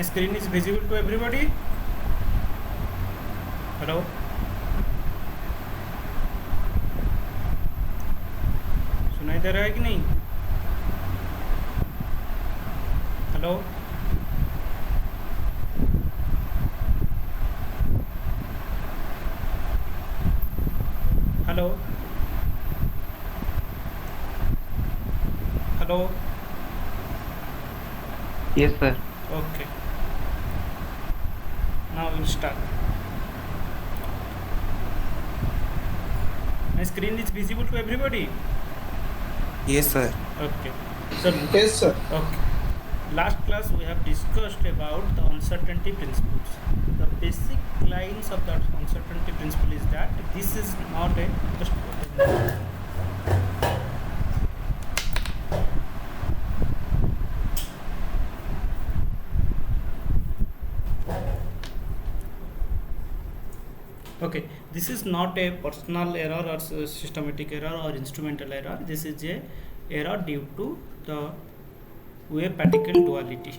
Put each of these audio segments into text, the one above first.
screen is visible to everybody? Hello? सुनाई दे रहा है कि नहीं? Hello? Hello? Hello? Yes, sir. Okay. Now we'll start. My screen is visible to everybody? Yes, sir. Okay. So, Yes, sir. okay. Last class we have discussed about the uncertainty principles. The basic lines of that uncertainty principle is that this is not a just okay, this is not a personal error or systematic error or instrumental error. This is a error due to the wave particle duality.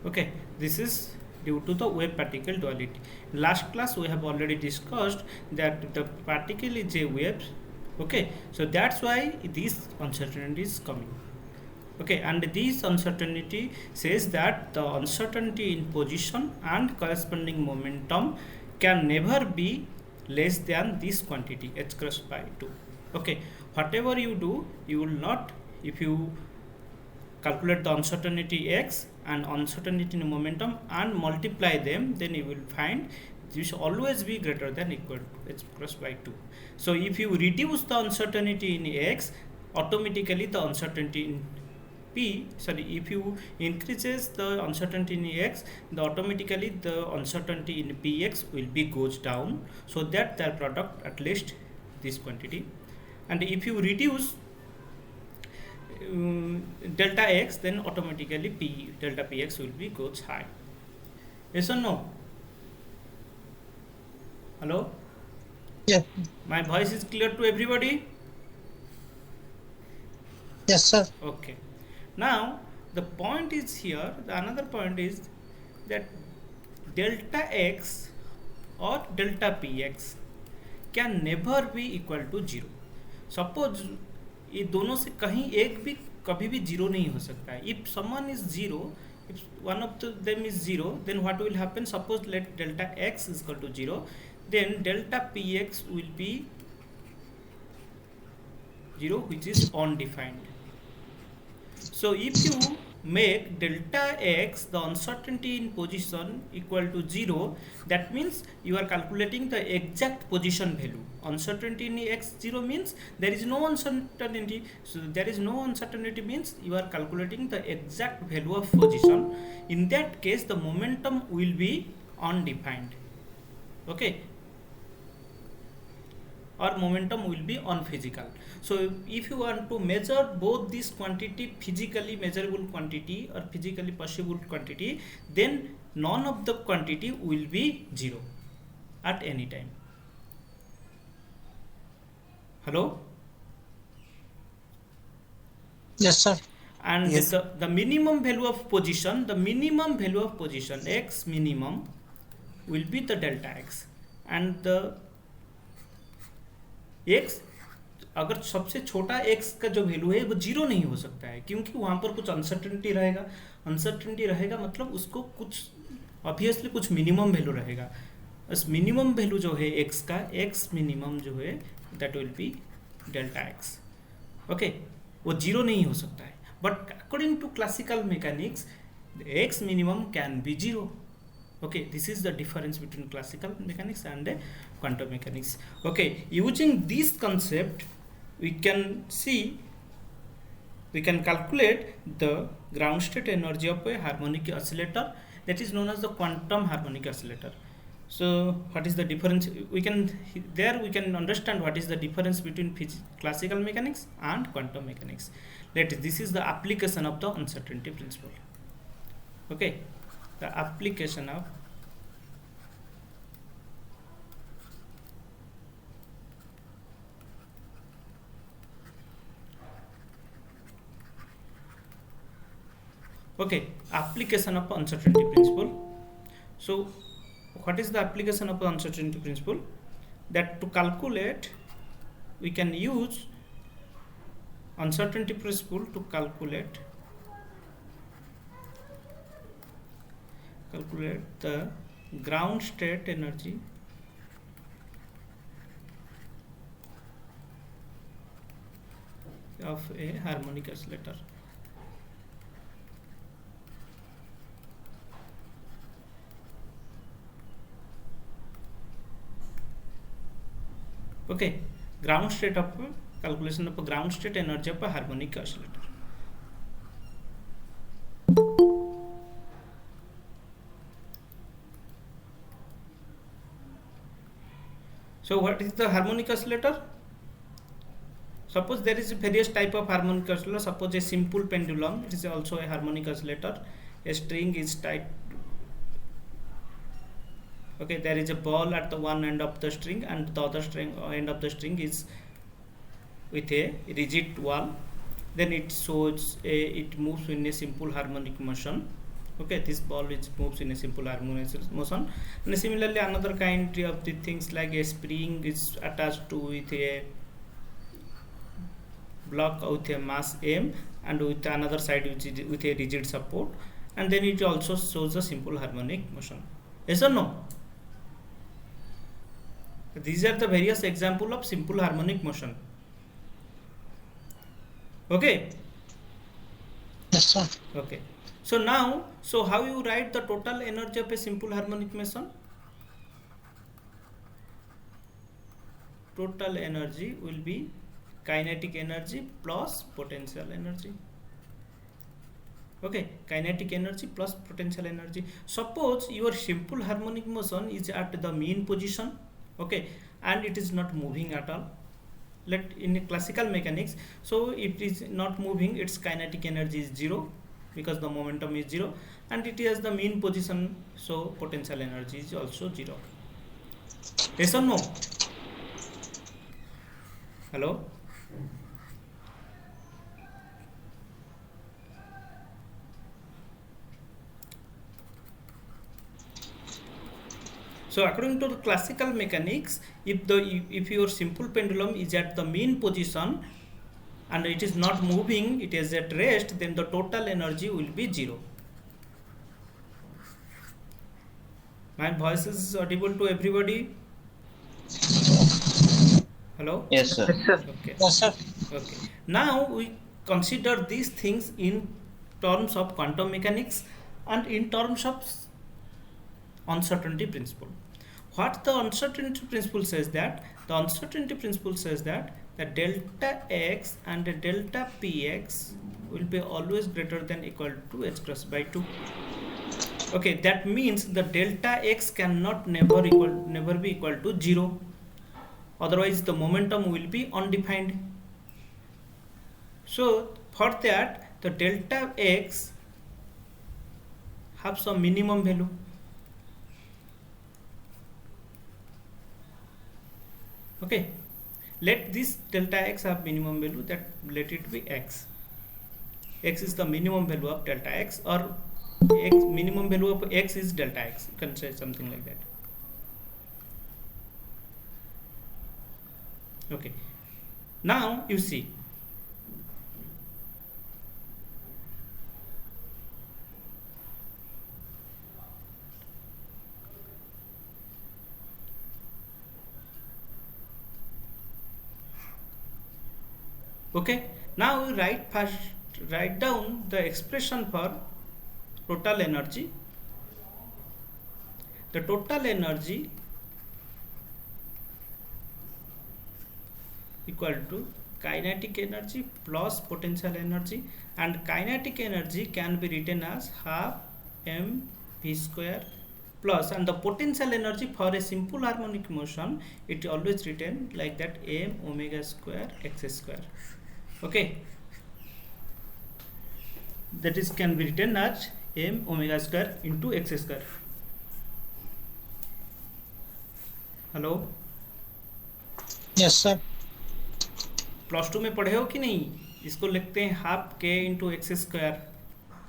Okay, this is due to the wave particle duality. Last class we have already discussed that the particle is a wave. Okay, so that's why this uncertainty is coming. Okay, and this uncertainty says that the uncertainty in position and corresponding momentum can never be less than this quantity h cross by 2. Okay, whatever you do, you will not, if you calculate the uncertainty x and uncertainty in momentum and multiply them, then you will find this will always be greater than equal to h cross by 2. So if you reduce the uncertainty in x, automatically the uncertainty in if you increases the uncertainty in x, the automatically the uncertainty in px will be goes down, so that their product at least this quantity. And if you reduce delta x, then automatically delta px will be goes high. Yes or no? Hello? Yeah. My voice is clear to everybody? Yes, sir. Okay. Now the point is here, the another point is that delta x or delta px can never be equal to 0. Suppose ये दोनों से कहीं एक भी कभी भी 0 नहीं हो सकता है. If someone is 0, if one of them is 0, then what will happen? Suppose let delta x is equal to 0, then delta px will be 0, which is undefined. So if you make delta x the uncertainty in position equal to 0, that means you are calculating the exact position value. Uncertainty in x 0 means there is no uncertainty. So there is no uncertainty means you are calculating the exact value of position. In that case, the momentum will be undefined. Okay, or momentum will be unphysical. So if you want to measure both this quantity, physically measurable quantity or physically possible quantity, then none of the quantity will be 0 at any time. Hello? Yes, sir. And Yes. the minimum value of position, x minimum will be the delta x, and the x अगर सबसे छोटा x का जो value है वो 0 नहीं हो सकता है, क्योंकि वहाँ पर कुछ अनसर्टेनिटी रहेगा मतलब उसको कुछ ऑब्वियसली कुछ मिनिमम वैल्यू रहेगा. उस मिनिमम वैल्यू जो है x का, x मिनिमम जो है that will be delta x. Okay, वो 0 नहीं हो सकता है. But according to classical mechanics x minimum can be 0. Okay, this is the difference between classical mechanics and quantum mechanics. Okay, using this concept we can calculate the ground state energy of a harmonic oscillator, that is known as the quantum harmonic oscillator. So what is the difference? We can understand what is the difference between classical mechanics and quantum mechanics. This is the application of the uncertainty principle. Okay, the application of Okay, application of uncertainty principle. So what is the application of uncertainty principle? That to calculate, we can use uncertainty principle to calculate the ground state energy of a harmonic oscillator. Okay, ground state of calculation of ground state energy of a harmonic oscillator. So what is the harmonic oscillator? Suppose there is various type of harmonic oscillator. Suppose a simple pendulum, it is also a harmonic oscillator. A string is tied. Okay, there is a ball at the one end of the string, and the other end of the string is with a rigid wall. Then it it moves in a simple harmonic motion. Okay, this ball moves in a simple harmonic motion. And similarly, another kind of the things like a spring is attached to with a block with a mass m and with another side which is with a rigid support, and then it also shows a simple harmonic motion. Yes or no? These are the various example of simple harmonic motion. Okay. Yes, sir. Okay. So now, how you write the total energy of a simple harmonic motion? Total energy will be kinetic energy plus potential energy. Okay, kinetic energy plus potential energy. Suppose your simple harmonic motion is at the mean position, okay, and it is not moving at all. Let in classical mechanics, so if it is not moving, its kinetic energy is 0 because the momentum is 0, and it has the mean position, so potential energy is also 0. Yes or no? Hello? So according to the classical mechanics, if your simple pendulum is at the mean position and it is not moving, it is at rest, then the total energy will be 0. My voice is audible to everybody? Hello? Yes, sir. Okay. Yes, sir. Okay. Now we consider these things in terms of quantum mechanics and in terms of uncertainty principle. What the uncertainty principle says that? The uncertainty principle says that the delta x and the delta px will be always greater than equal to h cross by 2. Okay, that means the delta x cannot never be equal to 0. Otherwise the momentum will be undefined. So for that, the delta x have some minimum value. Okay, let this delta x have minimum value, that let it be x. X is the minimum value of delta x, or x minimum value of x is delta x. You can say something like that. Okay, now you see. Okay, now we write down the expression for total energy. The total energy equal to kinetic energy plus potential energy, and kinetic energy can be written as half mv square plus, and the potential energy for a simple harmonic motion, it always written like that, m omega square x square. Okay, that is can be written as m omega square into x square. Hello, Yes, sir. Plus 2 में पढ़े हो कि नहीं? इसको लिखते हैं half k into x square.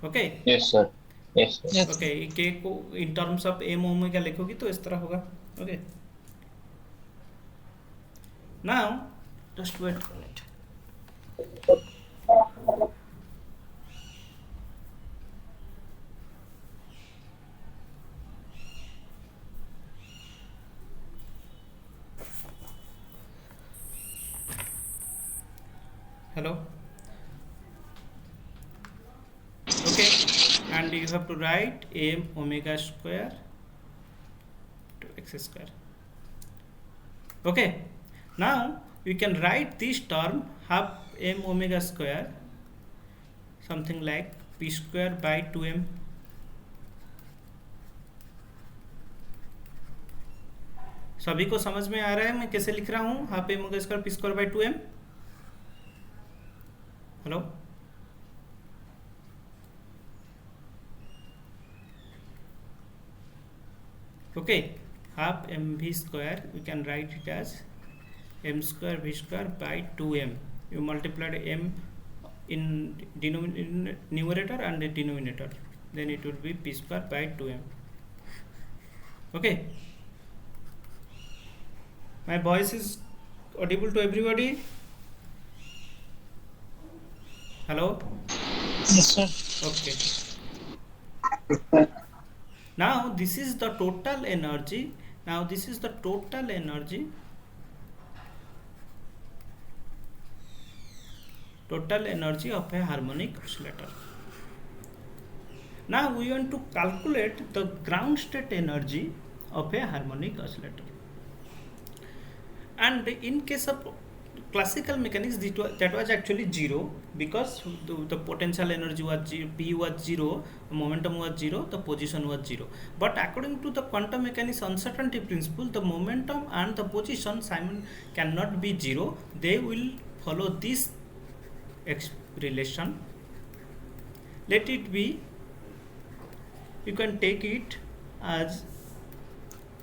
Okay Yes, sir. Yes, sir. Yes. Okay k को in terms of m omega लिखोगी तो इस तरह होगा. Okay now just wait a minute. Hello. Okay, and you have to write m omega square to x square. Okay, now you can write this term half m omega square, something like p square by 2m. सभी को समझ में आ रहा है मैं कैसे लिख रहा हूँ half m omega square p square by 2m. Hello. Okay, half mv square we can write it as m square v square by 2m. You multiplied m in numerator and the denominator, then it will be p square by 2m. Okay, my voice is audible to everybody? Hello. Yes, sir. Okay, now this is the total energy. Now this is the total energy of a harmonic oscillator. Now we want to calculate the ground state energy of a harmonic oscillator. And in case of classical mechanics, that was actually zero, because the potential energy was P was zero, momentum was zero, the position was zero. But according to the quantum mechanics uncertainty principle, the momentum and the position cannot be zero. They will follow this relation. Let it be, you can take it as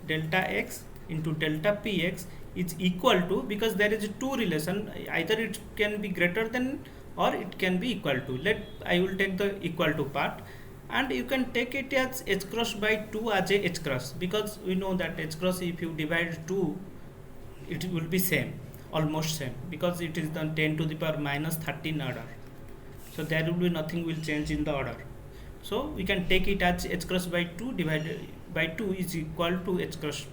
delta x into delta px is equal to, because there is two relation, either it can be greater than or it can be equal to. I will take the equal to part, and you can take it as h cross by 2 as a h cross, because we know that h cross, if you divide 2, it will be same, almost same, because it is the 10 to the power minus 13 order, so there will be nothing will change in the order. So we can take it as h cross by 2 divided by 2 is equal to h cross.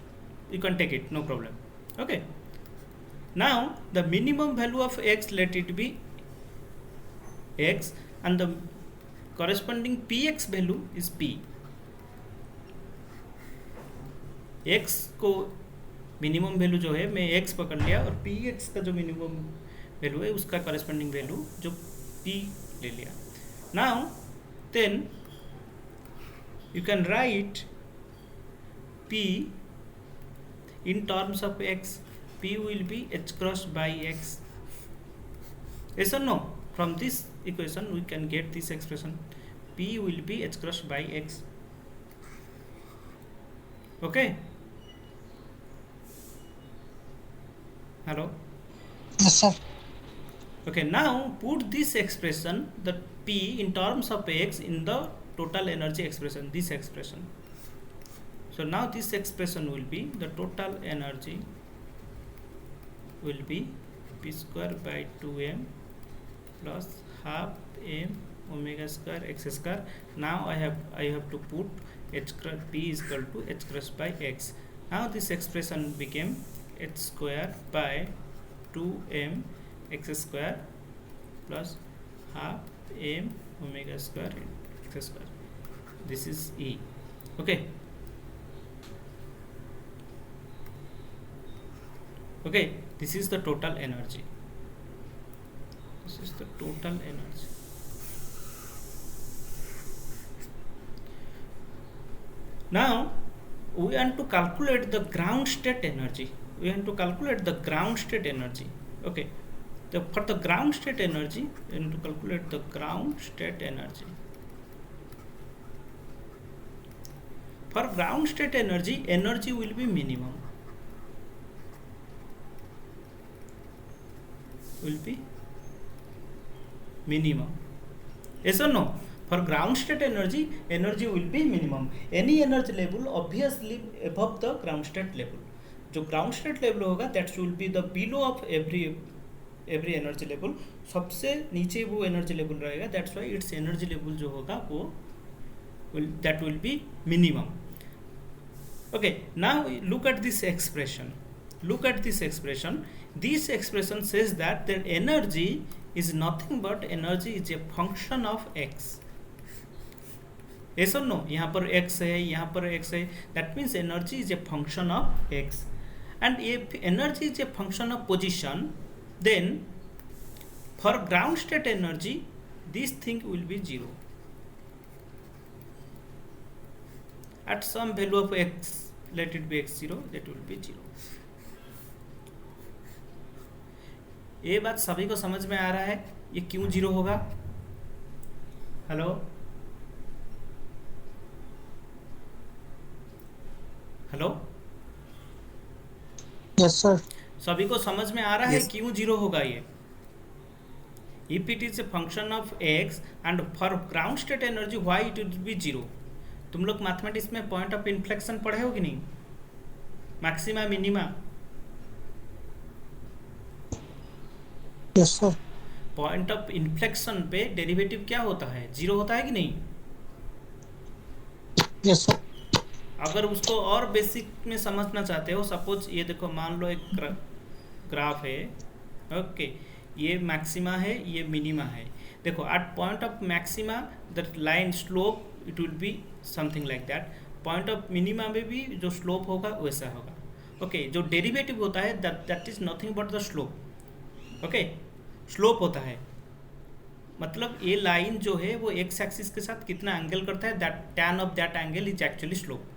You can take it, no problem. Okay, now the minimum value of x, let it be x, and the corresponding px value is p. x को minimum value जो है मैं x पकड़ लिया, और px का जो minimum value है उसका corresponding वैल्यू जो p ले लिया. Now then you can write p in terms of x. P will be h cross by x. Yes or no? From this equation we can get this expression. P will be h cross by x. Okay. Hello. Yes, sir. Okay, now put this expression, the P in terms of x, in the total energy expression, this expression. So now this expression will be, the total energy will be p square by 2m plus half m omega square x square. Now I have to put h cross p is equal to h cross by x. Now this expression became h square by 2m x square plus half m omega square x square. This is E. Okay. Okay, this is the total energy. This is the total energy. Now we want to calculate the ground state energy. We want to calculate the ground state energy. Okay, for the ground state energy, we want to calculate the ground state energy. For ground state energy, energy will be minimum. Will be minimum. Yes or no? For ground state energy, energy will be minimum. Any energy level obviously above the ground state level. जो ground state level होगा that will be the below of every energy level. सबसे नीचे वो energy level रहेगा. That's why its energy level जो होगा वो that will be minimum. Okay, now look at this expression. Look at this expression. This expression says that the energy is nothing but energy is a function of x. Yes or no? यहाँ पर x है, यहाँ पर x है. That means energy is a function of x. And if energy is a function of position, then for ground state energy, this thing will be 0. At some value of x, let it be x0, that will be 0. ये बात सभी को समझ में आ रहा है? ये क्यों 0 होगा? Hello hello Yes, sir. सभी को समझ में आ रहा है Yes. क्यों 0 होगा ये? If it is a function of x and for ground state energy, why it will be 0? तुम लोग मैथमेटिक्स में पॉइंट ऑफ इन्फ्लेक्शन पढ़े हो कि नहीं? Maxima minima. Yes, sir. Point of inflection पे डेरिवेटिव क्या होता है? 0 होता है कि नहीं? Yes, sir. अगर उसको और बेसिक में समझना चाहते हो, सपोज ये देखो, मान लो एक ग्राफ है. ओके, ये मैक्सिमा है, ये मिनिमा है. देखो, at point of maxima the line slope it will be something like that. Point of minima में भी जो स्लोप होगा वैसा होगा. ओके, जो डेरिवेटिव होता है that is nothing but the slope. Okay, slope होता है मतलब ये लाइन जो है वो एक्स एक्सिस के साथ कितना एंगल करता है, that tan of that angle is actually slope.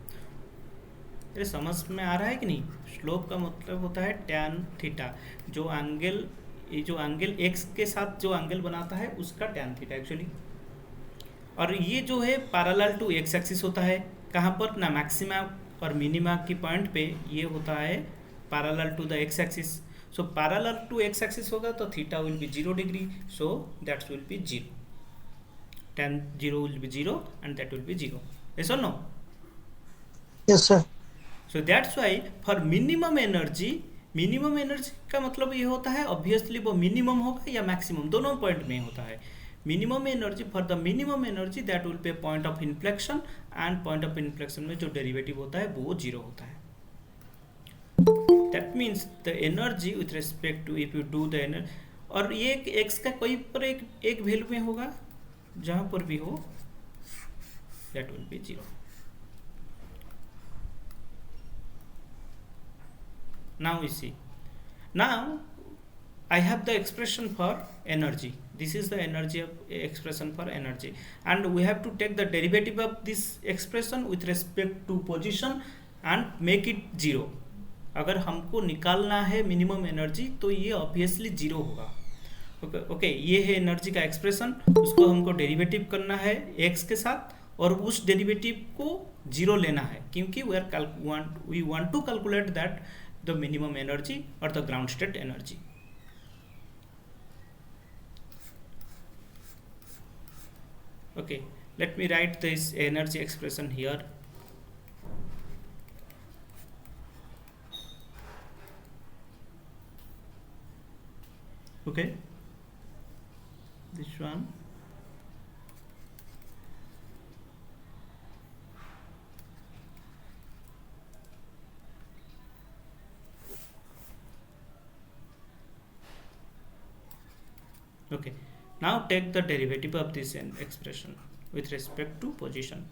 ये समझ में आ रहा है कि नहीं? स्लोप का मतलब होता है टैन थीटा. जो एंगल, ये जो एंगल एक्स के साथ जो एंगल बनाता है उसका टैन थीटा एक्चुअली. और ये जो है पैरेलल टू एक्स एक्सिस होता है. कहाँ पर? ना मैक्सिमा और मिनिमा की पॉइंट पे ये होता है parallel to the x axis. So parallel to x axis होगा तो theta will be 0 degree, so that will be 0. Tan 0 will be 0 and that will be 0. Yes or no? Yes, sir. So that's why for minimum energy का मतलब ये होता है obviously वो minimum होगा या maximum, दोनों पॉइंट में होता है. Minimum energy, for the minimum energy that will be a point of inflection, and point of inflection में जो डेरिवेटिव होता है वो 0 होता है. That means the energy with respect to, if you do the energy, और ये x का कोई पर एक वैल्यू में होगा, जहाँ पर भी हो that will be 0. Now we see. Now I have the expression for energy. This is the energy of expression for energy, and we have to take the derivative of this expression with respect to position and make it 0. अगर हमको निकालना है minimum energy तो ये obviously 0 होगा. Okay, ये है energy का एक्सप्रेशन. उसको हमको डेरिवेटिव करना है x के साथ और उस डेरिवेटिव को 0 लेना है, क्योंकि we want to calculate that the minimum energy और the ground state energy. Okay, let me write this energy expression here. Okay, this one. Okay, now take the derivative of this expression with respect to position.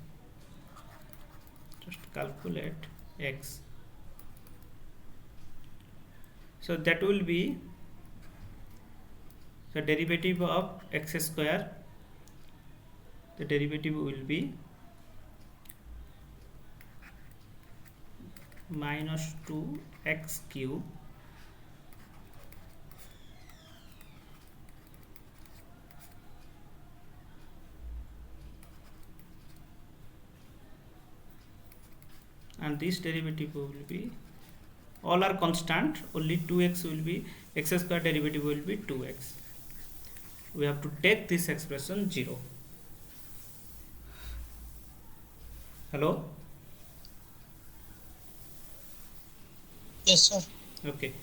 Just calculate x. So that will be the derivative of x square. The derivative will be minus 2x cube and this derivative will be, all are constant, only 2x will be, x square derivative will be 2x. We have to take this expression 0. Hello? Yes, sir. Okay.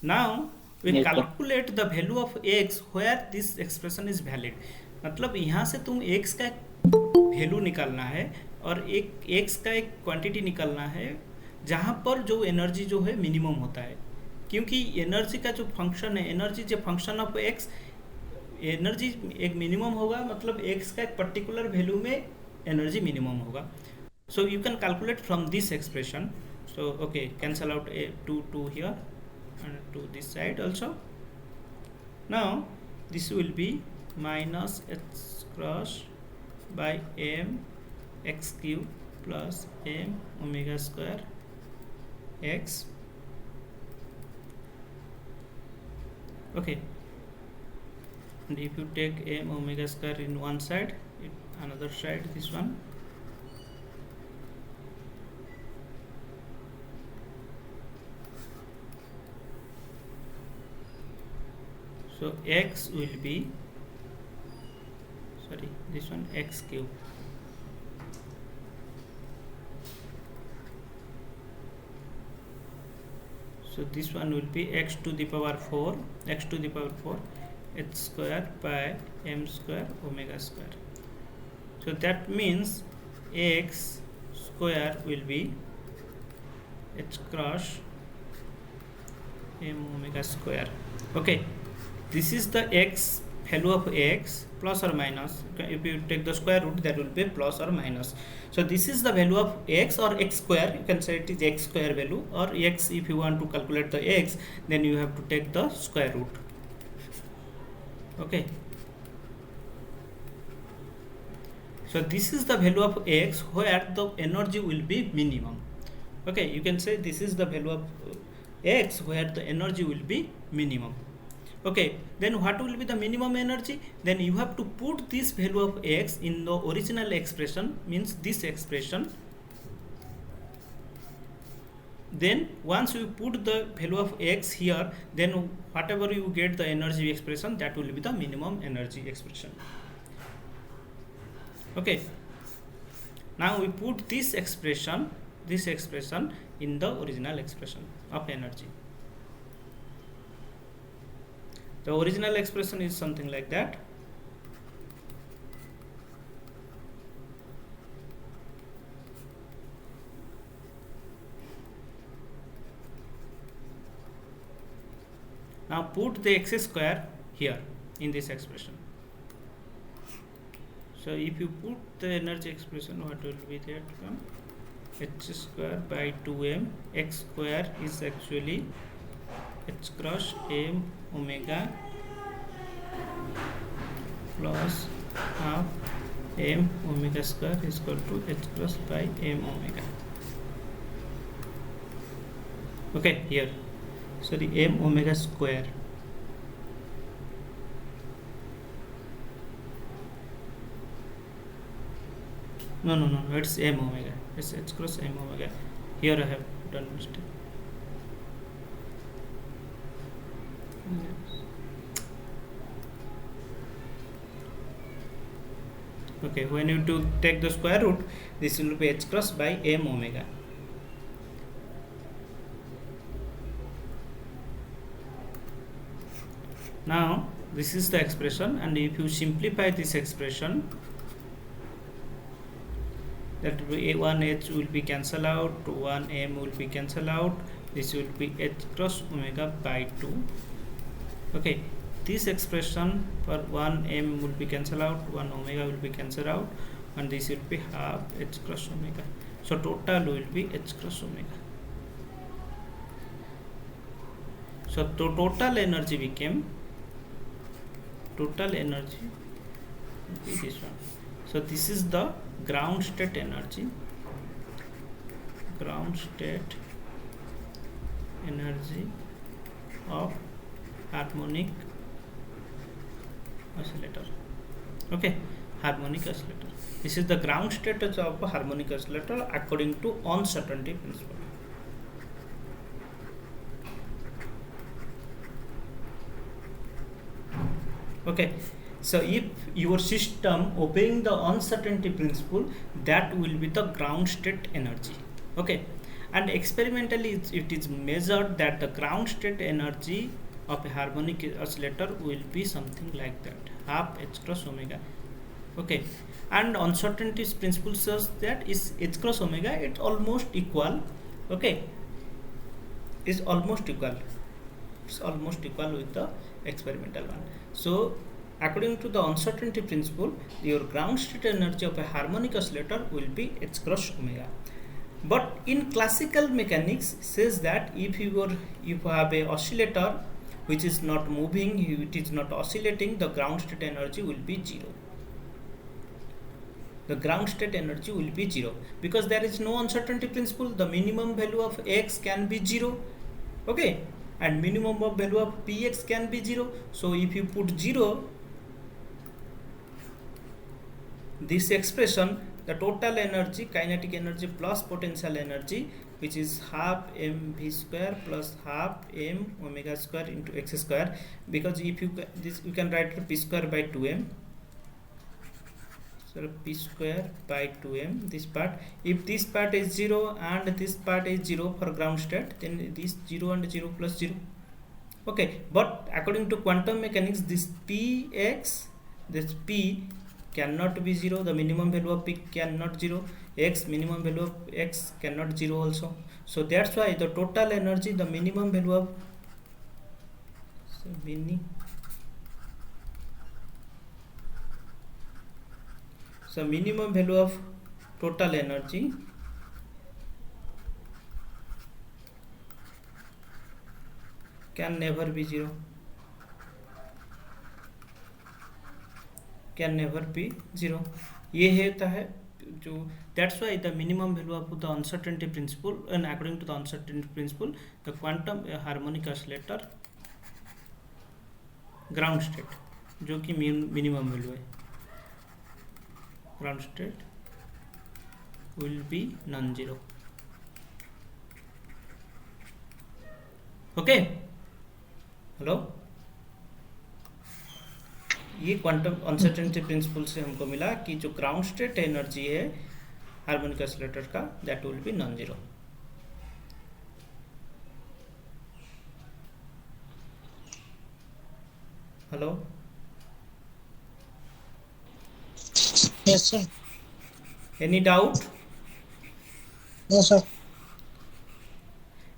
Now we Yes, sir. calculate the value of x where this expression is valid. मतलब यहाँ से तुम x का value निकालना है और एक x का एक क्वांटिटी निकालना है जहाँ पर जो एनर्जी जो है मिनिमम होता है, क्योंकि एनर्जी का जो फंक्शन है, एनर्जी जो फंक्शन ऑफ x, एनर्जी एक मिनिमम होगा, मतलब x का एक पर्टिकुलर वैल्यू में एनर्जी मिनिमम होगा. So you can calculate from this expression. So okay, cancel out a 2 here and to this side also. Now this will be minus h cross by m x cube plus m omega square x. Okay, and if you take m omega square in one side, another side this one, so x will be, sorry, this one x cube so this one will be x to the power 4 h square by m square omega square. So that means x square will be h cross m omega square. Okay, this is the x value of x plus or minus. If you take the square root, that will be plus or minus. So this is the value of x or x square. You can say it is x square value, or x, if you want to calculate the x, then you have to take the square root. Okay, so this is the value of x where the energy will be minimum. Okay, you can say this is the value of x where the energy will be minimum. Okay, then what will be the minimum energy? Then you have to put this value of x in the original expression, means this expression. Then once you put the value of x here, then whatever you get the energy expression, that will be the minimum energy expression. Okay, now we put this expression in the original expression of energy. The original expression is something like that. Now put the x square here in this expression. So if you put the energy expression, what will be that one? H square by 2m. X square is actually h cross m omega plus half m omega square is equal to h cross by m omega. Okay, here, sorry, m omega square. No, it's m omega. It's h cross m omega. Here I have done mistake. Okay, when you do take the square root, this will be h cross by m omega. Now this is the expression, and if you simplify this expression, that one h will be cancel out, one m will be cancel out, this will be h cross omega by 2. Okay, this expression for 1 m will be cancel out, 1 omega will be cancel out, and this will be half h cross omega. So total will be h cross omega. So total energy became, total energy will be this one. So this is the ground state energy, ground state energy of harmonic oscillator. Okay, harmonic oscillator. This is the ground state of a harmonic oscillator according to uncertainty principle. Okay, So if your system obeying the uncertainty principle, that will be the ground state energy. Okay, and experimentally it is measured that the ground state energy of a harmonic oscillator will be something like that, half h cross omega. Okay, and uncertainty principle says that is h cross omega, it's almost equal. Okay, is almost equal, it's almost equal with the experimental one. So according to the uncertainty principle, your ground state energy of a harmonic oscillator will be h cross omega. But in classical mechanics says that if you have a oscillator which is not moving, it is not oscillating, the ground state energy will be zero. The ground state energy will be zero because there is no uncertainty principle. The minimum value of x can be zero. Okay, and minimum of value of px can be zero. So if you put zero, this expression, the total energy, kinetic energy plus potential energy, which is half mv square plus half m omega square into x square, because if you this you can write p square by 2m. So p square by 2m, this part, if this part is 0 and this part is 0 for ground state, then this 0 and 0 plus 0. Okay, but according to quantum mechanics, this px, this p cannot be 0, the minimum value of p cannot 0, x, minimum value of x cannot 0 also. So that's why the total energy, the minimum value of minimum value of total energy can never be 0, can never be 0. ये होता है जो, that's why the minimum value of the uncertainty principle, and according to the uncertainty principle, the quantum harmonic oscillator ground state जो कि minimum value है, ground state will be non-zero. Okay, hello, ये quantum uncertainty principle से हमको मिला कि जो ground state energy है हार्मोनिक ऑसिलेटर का, that will B non zero. Hello, Yes, sir. Any doubt? No, sir.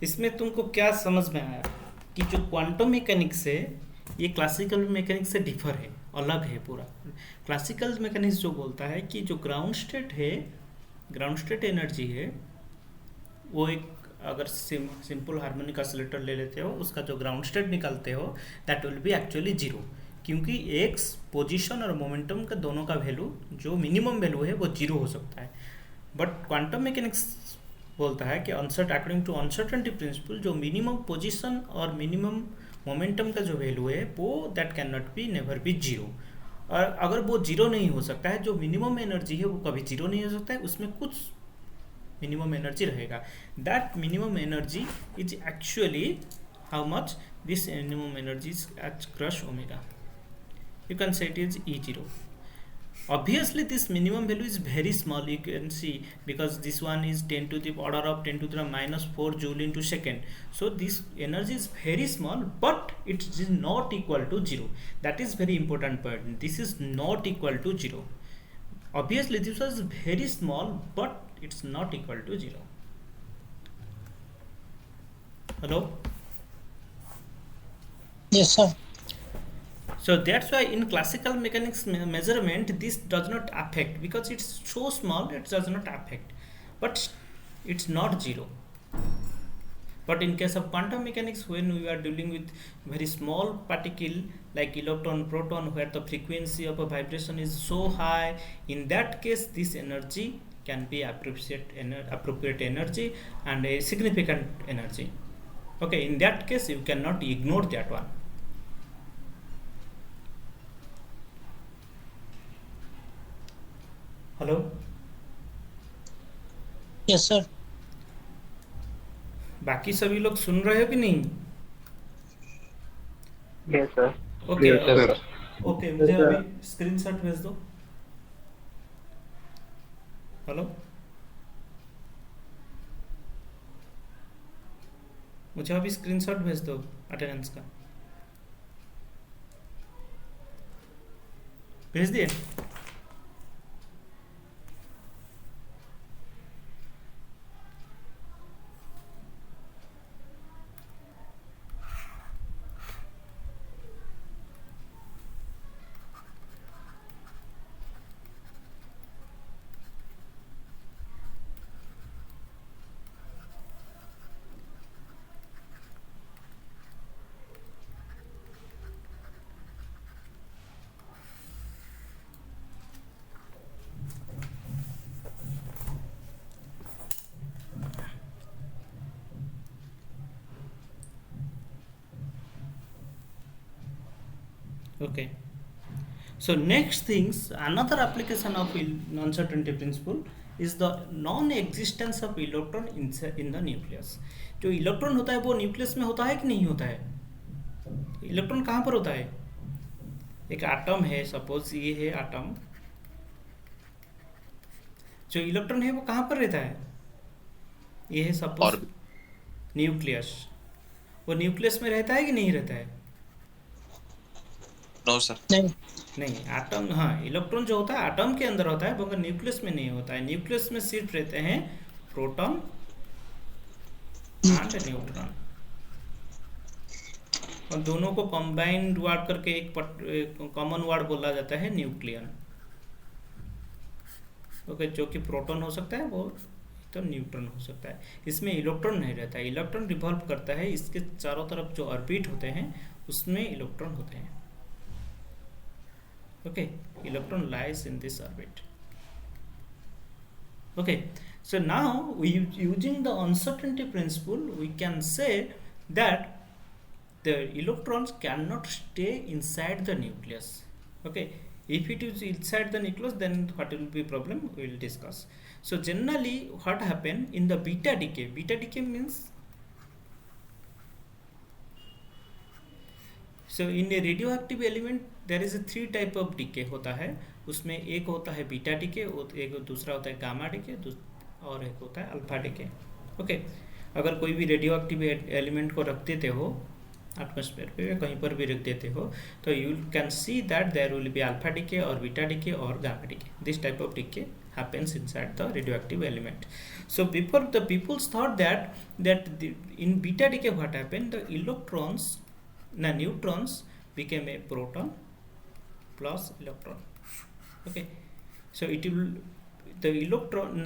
इसमें तुमको क्या समझ में आया कि जो क्वांटम मैकेनिक्स है ये क्लासिकल मैकेनिक्स से डिफर है, अलग है पूरा. क्लासिकल मैकेनिक्स जो बोलता है कि जो ग्राउंड स्टेट है, ग्राउंड स्टेट एनर्जी है, वो एक, अगर सिंपल हार्मोनिक ऑसिलेटर ले लेते हो, उसका जो ग्राउंड स्टेट निकालते हो, that will be actually zero, क्योंकि एक्स पोजीशन और मोमेंटम का दोनों का वैल्यू, जो मिनिमम वैल्यू है वो जीरो हो सकता है. बट क्वांटम मैकेनिक्स बोलता है कि अकॉर्डिंग टू अनसर्टेनिटी प्रिंसिपल, जो मिनिमम पोजीशन और मिनिमम मोमेंटम का जो वैल्यू है वो that can not be never be zero. और अगर वो जीरो नहीं हो सकता है, जो मिनिमम एनर्जी है वो कभी जीरो नहीं हो सकता है, उसमें कुछ मिनिमम एनर्जी रहेगा. That minimum energy is actually how much, this minimum energy is H cross omega. You can say it is E0. Obviously this minimum value is very small, you can see, because this one is 10 to the order of 10 to the minus 4 joule into second. So this energy is very small, but it is not equal to 0. That is very important point. This is not equal to 0. Obviously this was very small, but it's not equal to 0. Hello? Yes, sir. So that's why in classical mechanics measurement this does not affect, because it's so small it does not affect, but it's not zero. But in case of quantum mechanics, when we are dealing with very small particle like electron, proton, where the frequency of a vibration is so high, in that case this energy can be appropriate energy and a significant energy. Okay, in that case you cannot ignore that one. Hello, Yes, sir. बाकी सभी लोग सुन रहे हो कि नहीं? Yes, sir. Okay, Yes, sir. Okay मुझे अभी screenshot भेज दो। हेलो, मुझे अभी स्क्रीनशॉट भेज दो अटेंडेंस का। भेज दिए? Okay. So next things, another application of uncertainty principle is the non-existence of electron in the nucleus. जो इलेक्ट्रॉन होता है वो न्यूक्लियस में होता है कि नहीं होता है? इलेक्ट्रॉन कहाँ पर होता है? एक एटम है, सपोज ये है एटम, जो इलेक्ट्रॉन है वो कहाँ पर रहता है? ये है सपोज न्यूक्लियस। वो न्यूक्लियस में रहता है कि नहीं रहता है? No sir. नहीं, एटम, हाँ, इलेक्ट्रॉन जो होता है एटम के अंदर होता है, मगर न्यूक्लियस में नहीं होता है। न्यूक्लियस में सिर्फ रहते हैं प्रोटॉन एंड न्यूट्रॉन, और दोनों को कंबाइंड वर्ड करके एक कॉमन वर्ड बोला जाता है न्यूक्लियन। ओके, जो कि प्रोटॉन हो सकता है, वो तो न्यूट्रॉन हो सकता है। इसमें इलेक्ट्रॉन नहीं रहता है, इलेक्ट्रॉन रिवॉल्व करता है, इसके चारों तरफ जो ऑर्बिट होते हैं उसमें इलेक्ट्रॉन होते हैं। Okay, electron lies in this orbit. Okay, so now using the uncertainty principle, we can say that the electrons cannot stay inside the nucleus. Okay, if it is inside the nucleus, then what will be problem we will discuss. So generally what happen in the beta decay means, so in a radioactive element there is a 3 type of decay होता है। उसमें एक होता है beta decay, एक दूसरा होता है गामा डिके, और एक होता है अल्फा डिके। ओके, अगर कोई भी रेडियो एक्टिव एलिमेंट को रख देते हो एटमॉस्फेयर पे या कहीं पर भी रख देते हो, तो you can see that there will be alpha decay और बीटा डिके और gamma decay. This type of decay happens inside the radioactive element. So before the people thought that in beta decay what happened, the neutrons became a proton plus electron. Okay, so the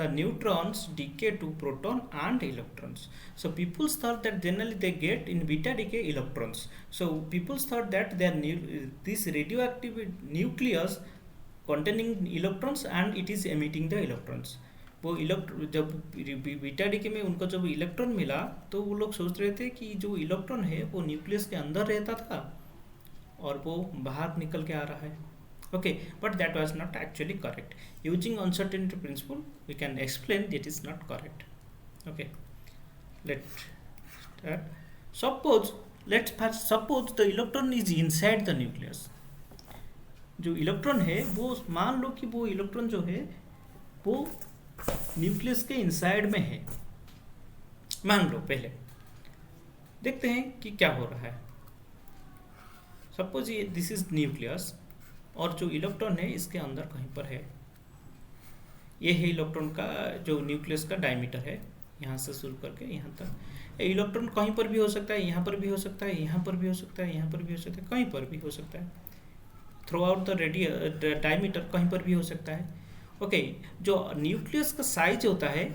neutrons decay to proton and electrons. So people thought that generally they get in beta decay electrons. So people thought that this radioactive nucleus containing electrons and it is emitting the electrons. वो जब beta decay में उनको जब electron मिला तो वो लोग सोच रहे थे कि जो इलेक्ट्रॉन है वो न्यूक्लियस के अंदर रहता था और वो बाहर निकल के आ रहा है। Okay, but that was not actually correct. Using uncertainty principle we can explain that is not correct. Okay, suppose the electron is inside the nucleus. जो इलेक्ट्रॉन है वो मान लो कि वो इलेक्ट्रॉन जो है वो न्यूक्लियस के इनसाइड में है, मान लो। पहले देखते हैं कि क्या हो रहा है। सपोज ये दिस इज न्यूक्लियस और जो इलेक्ट्रॉन है इसके अंदर कहीं पर है। ये है इलेक्ट्रॉन का जो न्यूक्लियस का डायमीटर है, यहाँ से शुरू करके यहाँ तक। इलेक्ट्रॉन कहीं पर भी हो सकता है, यहाँ पर भी हो सकता है, यहाँ पर भी हो सकता है, यहाँ पर भी हो सकता है, कहीं पर भी हो सकता है। थ्रू आउट द डायमीटर कहीं पर भी हो सकता है। ओके, जो न्यूक्लियस का साइज होता है,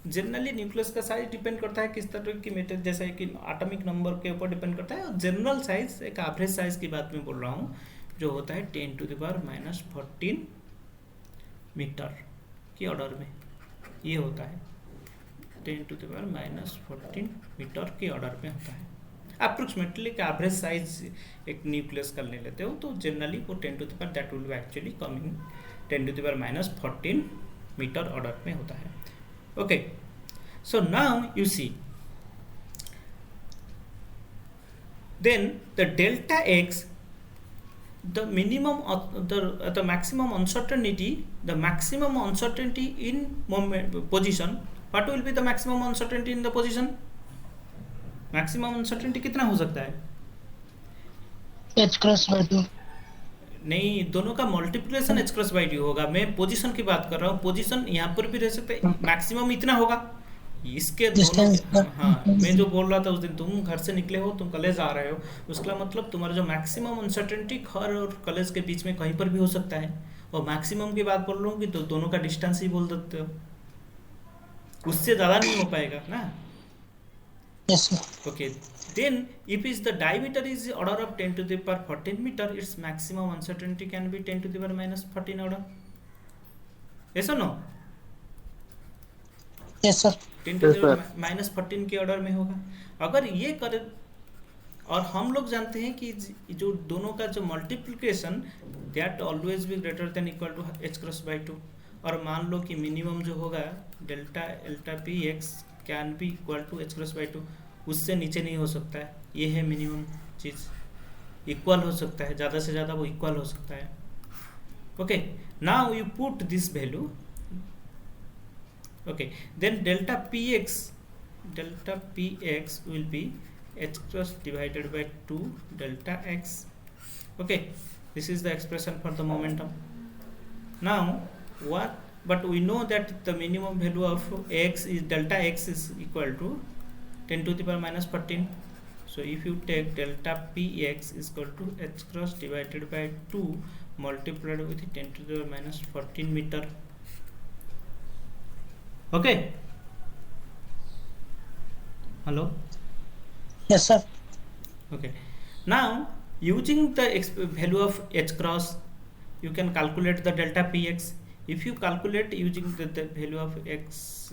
जनरली न्यूक्लियस का साइज डिपेंड करता है किस तरह की मेटर, जैसे कि एटॉमिक नंबर के ऊपर डिपेंड करता है। और जनरल साइज, एक एवरेज साइज की बात मैं बोल रहा हूँ, जो होता है 10⁻⁻14 मीटर की ऑर्डर में। ये होता है 10⁻⁻14 मीटर के ऑर्डर में होता है। अप्रोक्सीमेटली एक एवरेज साइज एक न्यूक्लियस कर ले लेते हो तो जनरली वो 10 that will be actually coming 10⁻14 metre order में होता है। Okay, so now you see then the delta x, the minimum the maximum uncertainty, in position. What will be the maximum uncertainty in the position? Maximum uncertainty कितना हो सकता है? H cross by 2. नहीं, दोनों का multiplication h cross by due होगा. मैं position की बात कर रहा हूँ. पोजीशन यहाँ पर भी रह सकता है. मैक्सिमम इतना होगा. इसके दोनों, हाँ, मैं जो बोल रहा था उस दिन, तुम घर से निकले हो, तुम कॉलेज आ रहे हो, उसका मतलब तुम्हारा जो मैक्सिमम अनसर्टेनिटी घर और कॉलेज के बीच में कहीं पर भी हो सकता है. और मैक्सिमम की बात बोल रहा हूँ कि तो दोनों का डिस्टेंस ही बोल देते हो, उससे ज़्यादा नहीं हो पाएगा ना. Yes, sir. Okay, then if is the diameter is order of 10 to the power 14 meter, its maximum uncertainty can be 10 to the power minus 14 order. Yes or no? Yes, sir. 10 to the power minus 14 के order में होगा. अगर ये करे, और हम लोग जानते हैं कि जो दोनों का जो multiplication that always be greater than equal to h cross by 2. और मान लो कि मिनिमम जो होगा delta p x can be equal to h cross by 2, उससे नीचे नहीं हो सकता है. ये है मिनिमम चीज़. इक्वल हो सकता है, ज़्यादा से ज़्यादा वो इक्वल हो सकता है. Okay, now you put this value. Okay, then delta p x will be h cross divided by 2 delta x. Okay, this is the expression for the momentum. Now what, but we know that the minimum value of x is delta x is equal to 10 to the power minus 14. So if you take delta px is equal to h cross divided by 2 multiplied with 10 to the power minus 14 meter. Okay, hello. Yes, sir. Okay, now using the value of h cross, you can calculate the delta px. If you calculate using the value of x,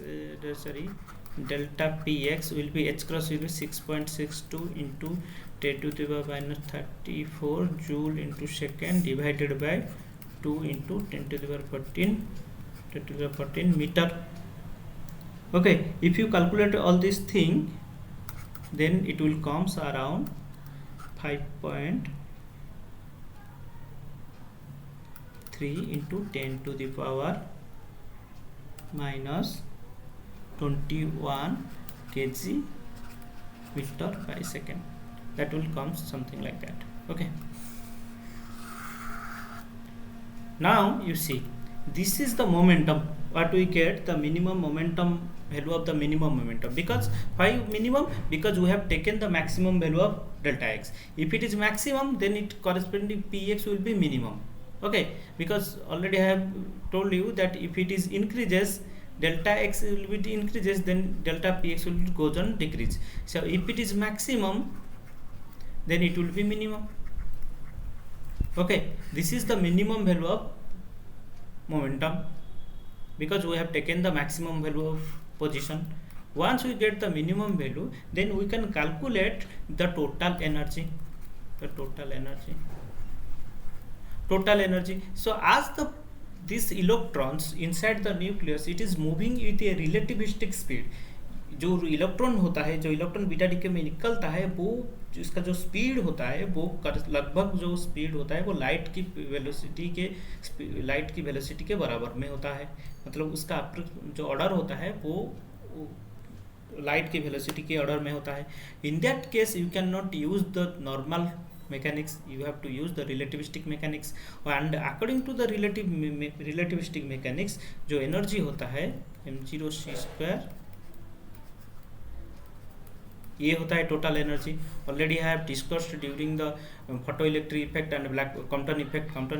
delta px will be h cross will be 6.62 into 10 to the power minus 34 joule into second divided by 2 into 10 to the power 14 meter. Okay, if you calculate all this thing, then it will comes around 5.3 into 10 to the power minus 21 kg meter by second. That will come something like that. Okay, now you see, this is the momentum. What we get, the minimum momentum value of the minimum momentum. Because why minimum? Because we have taken the maximum value of delta x. If it is maximum, then it corresponding px will be minimum. Okay, because already I have told you that if it is increases, delta x will be increases, then delta px will goes on decrease. So if it is maximum, then it will be minimum. Okay, this is the minimum value of momentum, because we have taken the maximum value of position. Once we get the minimum value, then we can calculate the total energy. So as these electrons inside the nucleus, it is moving with a relativistic speed. जो electron होता है, जो electron beta decay में निकलता है, वो इसका जो स्पीड होता है वो लगभग जो स्पीड होता है वो लाइट की वेलोसिटी के बराबर में होता है. मतलब उसका जो ऑर्डर होता है वो लाइट की वेलोसिटी के ऑर्डर में होता है. In that case you can not use the normal mechanics, you have to use the relativistic mechanics. And according to the relativistic mechanics, जो एनर्जी होता है m0c², ये होता है total energy. Already I have discussed during the photo electric effect and black Compton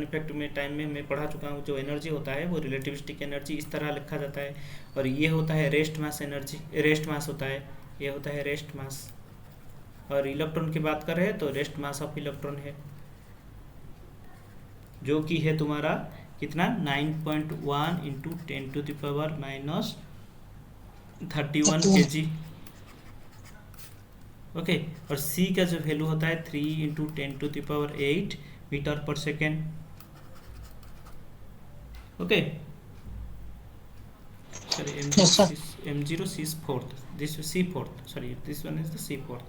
effect में time में मैं पढ़ा चुका हूँ. जो एनर्जी होता है वो रिलेटिविस्टिक एनर्जी इस तरह लिखा जाता है. और ये होता है rest mass energy, rest mass होता है, ये होता है रेस्ट मास. और इलेक्ट्रॉन की बात कर रहे हैं तो रेस्ट मास ऑफ इलेक्ट्रॉन है, जो कि है तुम्हारा कितना 9.1 into 10 to the power minus 31 kg. Okay, और C का जो वैल्यू होता है 3 into 10 to the power 8 metre पर second. Okay, sorry, m0 c4, this c4, sorry, this one is the c4.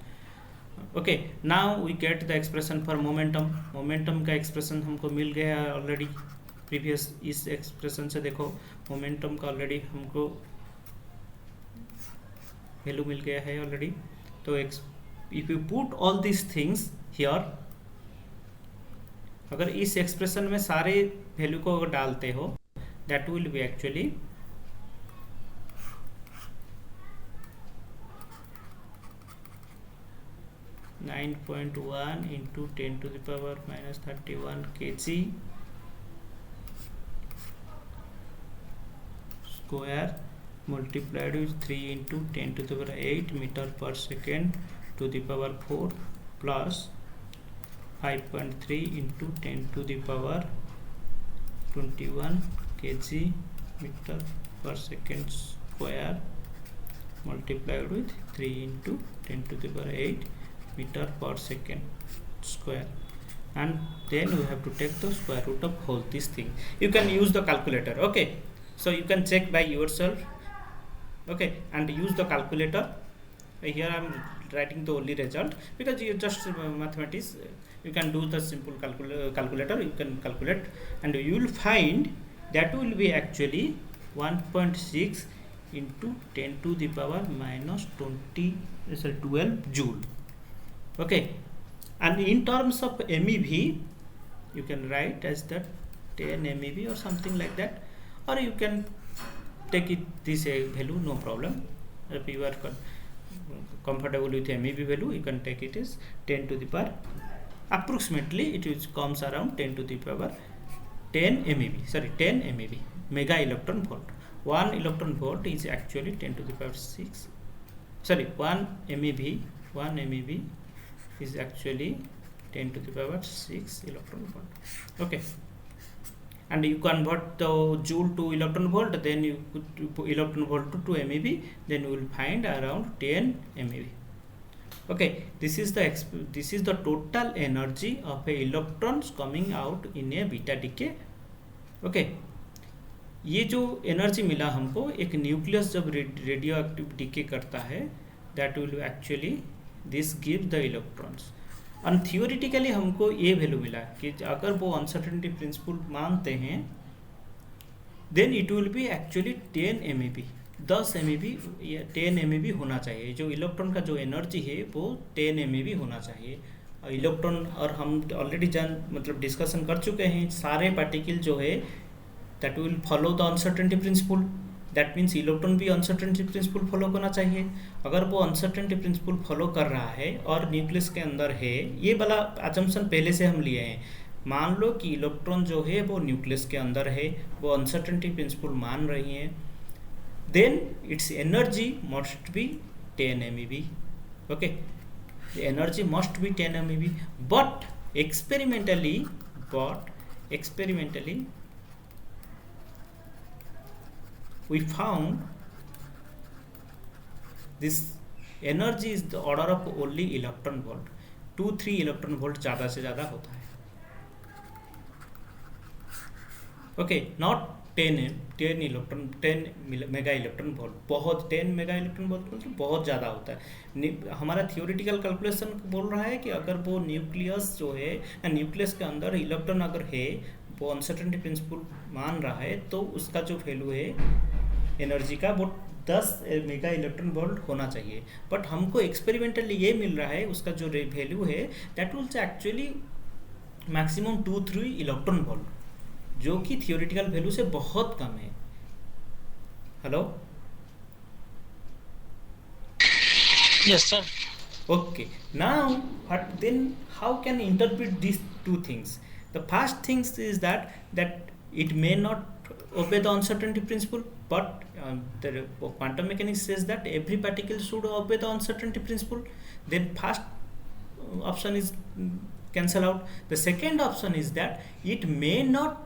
Okay, now we get the expression for momentum. Momentum का expression हमको मिल गया है ऑलरेडी प्रीवियस। इस expression से देखो momentum का ऑलरेडी हमको वैल्यू मिल गया है ऑलरेडी। तो if you put all this things here, अगर इस एक्सप्रेशन में सारे वैल्यू को अगर डालते हो, that will be actually 9.1 into 10 to the power minus 31 kg square multiplied with 3 into 10 to the power 8 meter per second to the power 4 plus 5.3 into 10 to the power 21 kg meter per second square multiplied with 3 into 10 to the power 8 meter per second square, and then we have to take the square root of whole this thing. You can use the calculator, okay, so you can check by yourself, okay, and use the calculator. Here I am writing the only result because you just mathematics, you can do the simple calculator, you can calculate and you will find that will be actually 1.6 into 10 to the power minus 12 joule. Okay, and in terms of MeV you can write as that 10 MeV or something like that, or you can take it this value, no problem. If you are comfortable with MeV value, you can take it as 10 to the power, approximately it comes around 10 to the power 10 MeV, sorry 10 MeV, mega electron volt. 1 electron volt is actually 10 to the power 6, sorry 1 MeV is actually 10 to the power 6 electron volt. Okay, and you convert the joule to electron volt, then you put electron volt to MeV, then you will find around 10 MeV. Okay, this is the total energy of a electrons coming out in a beta decay. Okay, ये जो energy मिला हमको एक nucleus जब radio active decay करता है, that will actually this give the electrons. और theoretically हमको ये वैल्यू मिला कि अगर वो अनसर्टेनिटी प्रिंसिपल मानते हैं, then it will be actually 10 MeV, 10 MeV या 10 MeV होना चाहिए। जो इलेक्ट्रॉन का जो एनर्जी है वो 10 MeV होना चाहिए। इलेक्ट्रॉन, और हम ऑलरेडी मतलब डिस्कशन कर चुके हैं, सारे पार्टिकल जो है that will follow the uncertainty principle, that means electron भी अनसर्टेनिटी प्रिंसिपल फॉलो करना चाहिए। अगर वो अनसर्टेनिटी प्रिंसिपल फॉलो कर रहा है और न्यूक्लियस के अंदर है, ये वाला असम्पशन पहले से हम लिए हैं। मान लो कि इलेक्ट्रॉन जो है वो न्यूक्लियस के अंदर है, वो अनसर्टेनिटी प्रिंसिपल मान रही हैं, then its energy must be 10 MeV. Okay, the energy must be 10 MeV, but experimentally we found this energy is the order of only electron volt, 2-3 electron volt ज़्यादा से ज़्यादा होता है। Okay, not 10 electron 10 mega electron volt, बहुत 10 mega electron volt मतलब बहुत ज़्यादा होता है। हमारा थियोरिटिकल कैलकुलेशन बोल रहा है कि अगर वो न्यूक्लियस जो है, न्यूक्लियस के अंदर इलेक्ट्रॉन अगर है, वो अनसर्टेनिटी प्रिंसिपल मान रहा है, तो उसका जो वैल्यू है एनर्जी का वो 10 मेगा इलेक्ट्रॉन वोल्ट होना चाहिए। बट हमको एक्सपेरिमेंटली ये मिल रहा है, उसका जो वैल्यू है that will actually maximum 2-3 electron volt, जो कि थियोरिटिकल वैल्यू से बहुत कम है। Hello, Yes, sir. okay, now what then, how can interpret these two things? The first thing is that it may not obey the uncertainty principle, but the quantum mechanics says that every particle should obey the uncertainty principle. Then first option is cancel out. The second option is that it may not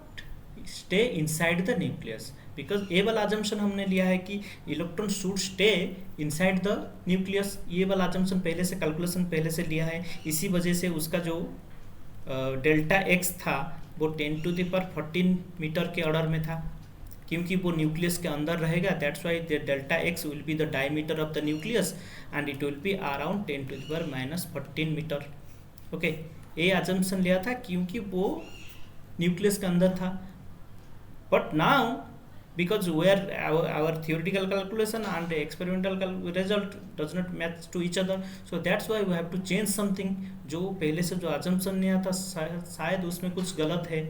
stay inside the nucleus, because ये वाला assumption हमने लिया है कि electron should stay inside the nucleus। ये वाला assumption पहले से कैलकुलेशन पहले से लिया है, इसी वजह से उसका जो डेल्टा एक्स था वो 10 to the power 14 मीटर के ऑर्डर में था, क्योंकि वो न्यूक्लियस के अंदर रहेगा, that's why the delta x will be the diameter of the nucleus and it will be around 10⁻⁻14 metre. Okay, ये अजम्पशन लिया था क्योंकि वो न्यूक्लियस के अंदर था। But now because where our theoretical calculation and the experimental result does not match to each other, so that's why we have to change something। जो पहले से जो assumption लिया था शायद उसमें कुछ गलत है।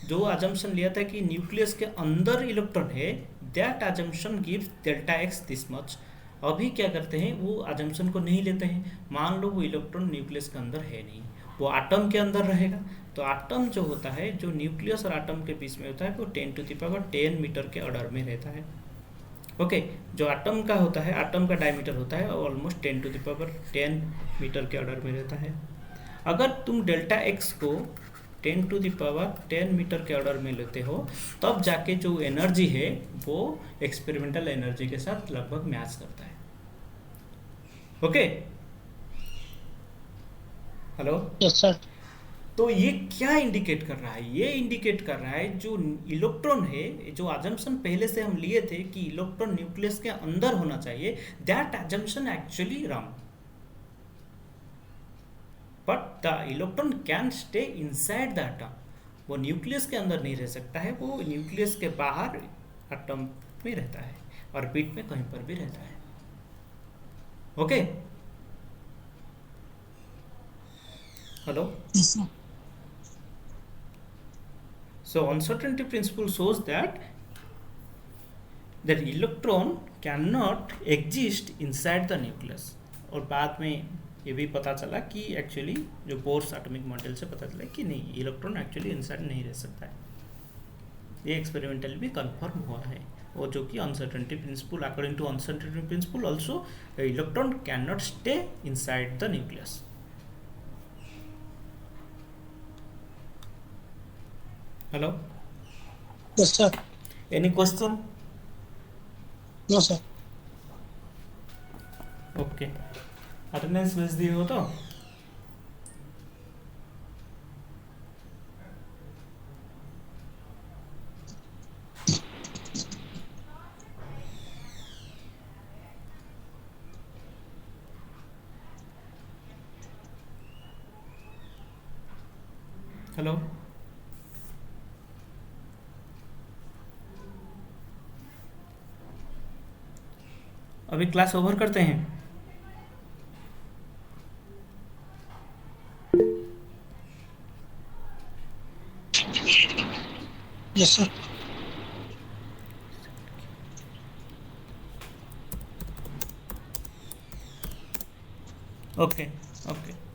जो assumption लिया था कि न्यूक्लियस के अंदर इलेक्ट्रॉन है, that assumption gives delta x this much। अभी क्या करते हैं, वो assumption को नहीं लेते हैं। मान लो वो इलेक्ट्रॉन न्यूक्लियस के अंदर है नहीं, वो आटम के अंदर रहेगा, तो आटम जो होता है, जो न्यूक्लियस और आटम के बीच में होता है, वो 10⁻10 मीटर के ऑर्डर में रहता है। ओके, जो आटम का होता है, आटम का डायमीटर होता है ऑलमोस्ट 10⁻10 मीटर के ऑर्डर में रहता है। अगर तुम डेल्टा एक्स को 10⁻10 मीटर के ऑर्डर में लेते हो, तब जाके जो एनर्जी है वो एक्सपेरिमेंटल एनर्जी के साथ लगभग मैच करता है। Okay, hello. Yes sir. तो ये क्या इंडिकेट कर रहा है? ये इंडिकेट कर रहा है जो इलेक्ट्रॉन है, जो अजम्पशन पहले से हम लिए थे कि इलेक्ट्रॉन न्यूक्लियस के अंदर होना चाहिए, that assumption actually wrong. But the electron can stay inside the atom. वो न्यूक्लियस के अंदर नहीं रह सकता है, वो न्यूक्लियस के बाहर एटम में रहता है, ऑर्बिट में कहीं पर भी रहता है। Okay, hello. Yes, sir. So uncertainty principle shows that electron cannot exist inside the nucleus। और बाद में ये भी पता चला कि एक्चुअली जो बोर्स एटॉमिक मॉडल से पता चला कि नहीं, इलेक्ट्रॉन एक्चुअली इनसाइड नहीं रह सकता है। ये एक्सपेरिमेंटल भी कंफर्म हुआ है, और जो कि uncertainty principle, according to uncertainty principle also electron can not stay inside the nucleus. Hello? Yes, sir. Any question? No, sir. Okay. Attendance भेज दिए हो तो? हेलो, अभी क्लास ओवर करते हैं। Yes, sir. Okay okay.